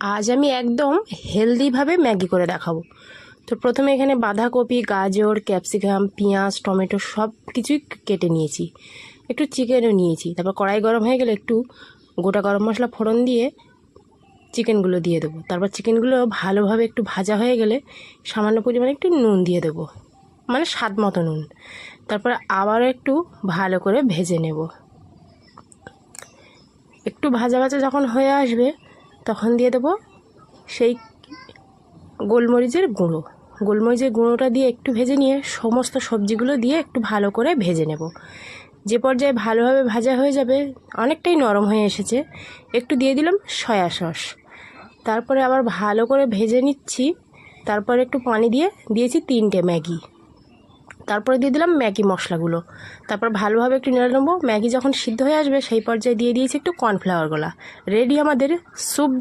আজ আমি একদম হেলদিভাবে ম্যাগি করে দেখাবো। তো প্রথমে এখানে বাঁধাকপি, গাজর, ক্যাপসিকাম, পেঁয়াজ, টমেটো সব কিছুই কেটে নিয়েছি। একটু চিকেনও নিয়েছি। তারপর কড়াই গরম হয়ে গেলে একটু গোটা গরম মশলা ফোড়ন দিয়ে চিকেনগুলো দিয়ে দেবো। তারপর চিকেনগুলো ভালোভাবে একটু ভাজা হয়ে গেলে সামান্য পরিমাণে একটু নুন দিয়ে দেবো, মানে স্বাদ মতো নুন। তারপর আবারও একটু ভালো করে ভেজে নেব। একটু ভাজা ভাজা যখন হয়ে আসবে তখন দিয়ে দেবো সেই গোলমরিচের গুঁড়োটা দিয়ে একটু ভেজে নিয়ে সমস্ত সবজিগুলো দিয়ে একটু ভালো করে ভেজে নেব। যে পর্যায়ে ভালোভাবে ভাজা হয়ে যাবে, অনেকটাই নরম হয়ে এসেছে, একটু দিয়ে দিলাম সয়া সস। তারপরে আবার ভালো করে ভেজে নিচ্ছি। তারপরে একটু পানি দিয়ে দিয়েছি 3টে ম্যাগি। তারপরে দিয়ে দিলাম ম্যাগি মশলাগুলো। তারপর ভালোভাবে একটু নেড়ে নেবো। ম্যাগি যখন সিদ্ধ হয়ে আসবে সেই পর্যায়ে দিয়ে দিয়েছি একটু কর্নফ্লাওয়ার গোলা। রেডি আমাদের স্যুপ